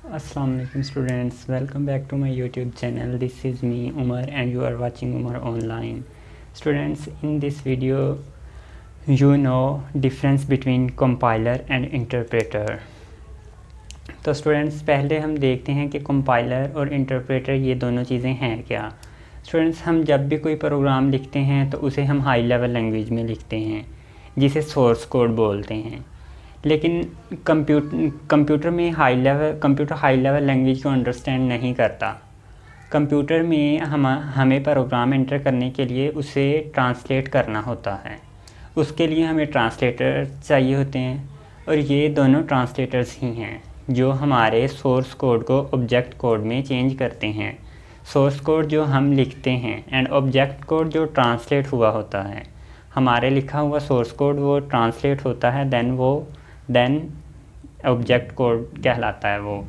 Assalamu alaikum students, welcome back to my YouTube channel. This is me Umar and you are watching Umar Online. Students, in this video you know difference between compiler and interpreter. तो students पहले हम देखते हैं कि compiler और interpreter ये दोनों चीज़ें हैं क्या। स्टूडेंट्स, हम जब भी कोई प्रोग्राम लिखते हैं तो उसे हम हाई लेवल लैंग्वेज में लिखते हैं जिसे सोर्स कोड बोलते हैं, लेकिन कंप्यूटर में हाई लेवल लैंग्वेज को अंडरस्टैंड नहीं करता। कंप्यूटर में हमें प्रोग्राम एंटर करने के लिए उसे ट्रांसलेट करना होता है, उसके लिए हमें ट्रांसलेटर चाहिए होते हैं और ये दोनों ट्रांसलेटर्स ही हैं जो हमारे सोर्स कोड को ऑब्जेक्ट कोड में चेंज करते हैं। सोर्स कोड जो हम लिखते हैं एंड ऑब्जेक्ट कोड जो ट्रांसलेट हुआ होता है, हमारे लिखा हुआ सोर्स कोड वो ट्रांसलेट होता है, देन ऑब्जेक्ट कोड कहलाता है वो।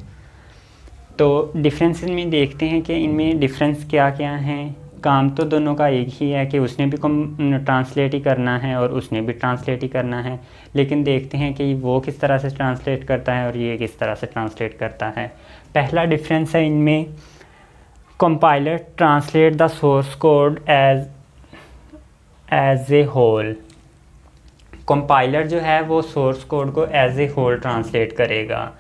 तो डिफरेंस में देखते हैं कि इनमें डिफरेंस क्या क्या हैं। काम तो दोनों का एक ही है कि उसने भी ट्रांसलेट ही करना है और उसने भी ट्रांसलेट ही करना है, लेकिन देखते हैं कि वो किस तरह से ट्रांसलेट करता है और ये किस तरह से ट्रांसलेट करता है। पहला डिफरेंस है इनमें, compiler translate the source code as a whole. Compiler जो है वो सोर्स कोड को एज ए होल ट्रांसलेट करेगा,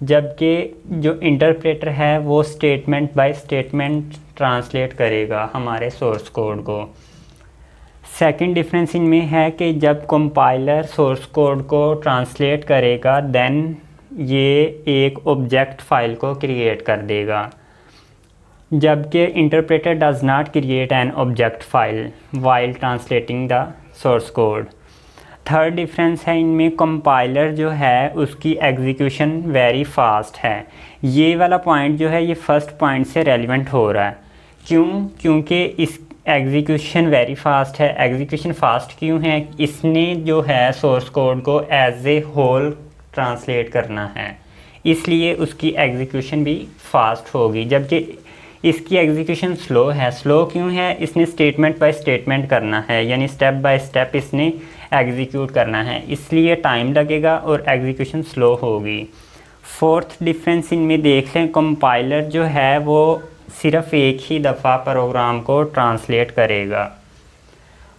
जबकि जो इंटरप्रेटर है वो स्टेटमेंट बाय स्टेटमेंट ट्रांसलेट करेगा हमारे सोर्स कोड को। सेकंड डिफरेंस इनमें है कि जब कंपाइलर सोर्स कोड को ट्रांसलेट करेगा देन ये एक ऑब्जेक्ट फाइल को क्रिएट कर देगा, जबकि interpreter does not create an object file while translating the source code. Third difference है इनमें, कंपाइलर जो है उसकी एग्जीक्यूशन वेरी फास्ट है। ये वाला पॉइंट जो है ये फर्स्ट पॉइंट से रेलिवेंट हो रहा है। क्योंकि इस एग्जीक्यूशन वेरी फास्ट है। एग्जीक्यूशन फास्ट क्यों है? इसने जो है सोर्स कोड को एज ए होल ट्रांसलेट करना है, इसलिए उसकी एग्जीक्यूशन भी फास्ट होगी, जबकि इसकी एग्जीक्यूशन स्लो है। स्लो क्यों है? इसने स्टेटमेंट बाय स्टेटमेंट करना है, यानी स्टेप बाय स्टेप इसने एग्जीक्यूट करना है, इसलिए टाइम लगेगा और एग्जीक्यूशन स्लो होगी। फोर्थ डिफरेंस इनमें देख लें, कंपाइलर जो है वो सिर्फ एक ही दफ़ा प्रोग्राम को ट्रांसलेट करेगा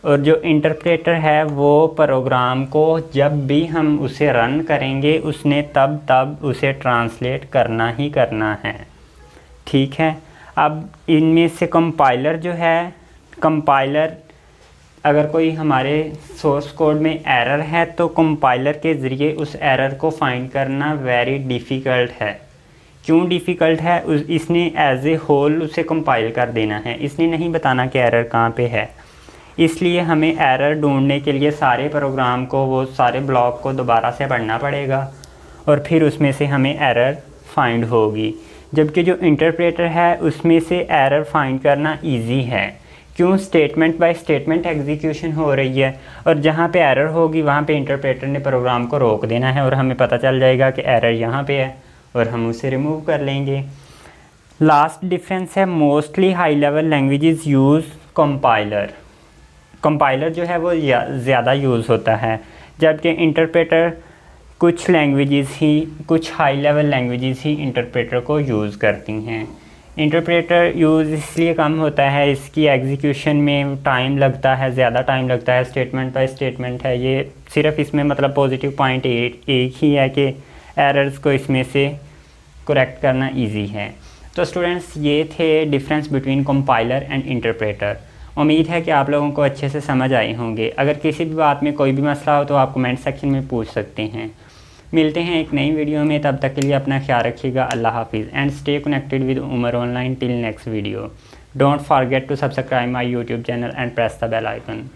और जो इंटरप्रेटर है वो प्रोग्राम को जब भी हम उसे रन करेंगे उसने तब उसे ट्रांसलेट करना ही करना है। ठीक है, अब इनमें से कंपाइलर जो है, कंपाइलर अगर कोई हमारे सोर्स कोड में एरर है तो कंपाइलर के ज़रिए उस एरर को फाइंड करना वेरी डिफ़िकल्ट है। क्यों डिफ़िकल्ट है? इसने एज ए होल उसे कंपाइल कर देना है, इसने नहीं बताना कि एरर कहाँ पे है, इसलिए हमें एरर ढूंढने के लिए सारे प्रोग्राम को, वो सारे ब्लॉक को दोबारा से पढ़ना पड़ेगा और फिर उसमें से हमें एरर फाइंड होगी। जबकि जो इंटरप्रेटर है उसमें से एरर फाइंड करना ईजी है। क्यों? स्टेटमेंट बाय स्टेटमेंट एग्जीक्यूशन हो रही है और जहाँ पे एरर होगी वहाँ पे इंटरप्रेटर ने प्रोग्राम को रोक देना है और हमें पता चल जाएगा कि एरर यहाँ पे है और हम उसे रिमूव कर लेंगे। लास्ट डिफरेंस है, mostly high level languages use compiler. Compiler जो है वो ज़्यादा यूज़ होता है, जबकि इंटरप्रेटर कुछ हाई लेवल लैंग्वेजेस ही इंटरप्रेटर को यूज़ करती हैं। इंटरप्रेटर यूज़ इसलिए कम होता है, इसकी एग्जीक्यूशन में टाइम लगता है, ज़्यादा टाइम लगता है, स्टेटमेंट बाय स्टेटमेंट है। ये सिर्फ इसमें मतलब पॉजिटिव पॉइंट एक ही है कि एरर्स को इसमें से करेक्ट करना इजी है। तो स्टूडेंट्स, ये थे difference between compiler and interpreter. उम्मीद है कि आप लोगों को अच्छे से समझ आए होंगे। अगर किसी भी बात में कोई भी मसला हो तो आप कमेंट सेक्शन में पूछ सकते हैं। मिलते हैं एक नई वीडियो में, तब तक के लिए अपना ख्याल रखिएगा। अल्लाह हाफिज़ and stay connected with Umar online till next video. Don't forget to subscribe my YouTube channel and press the bell icon.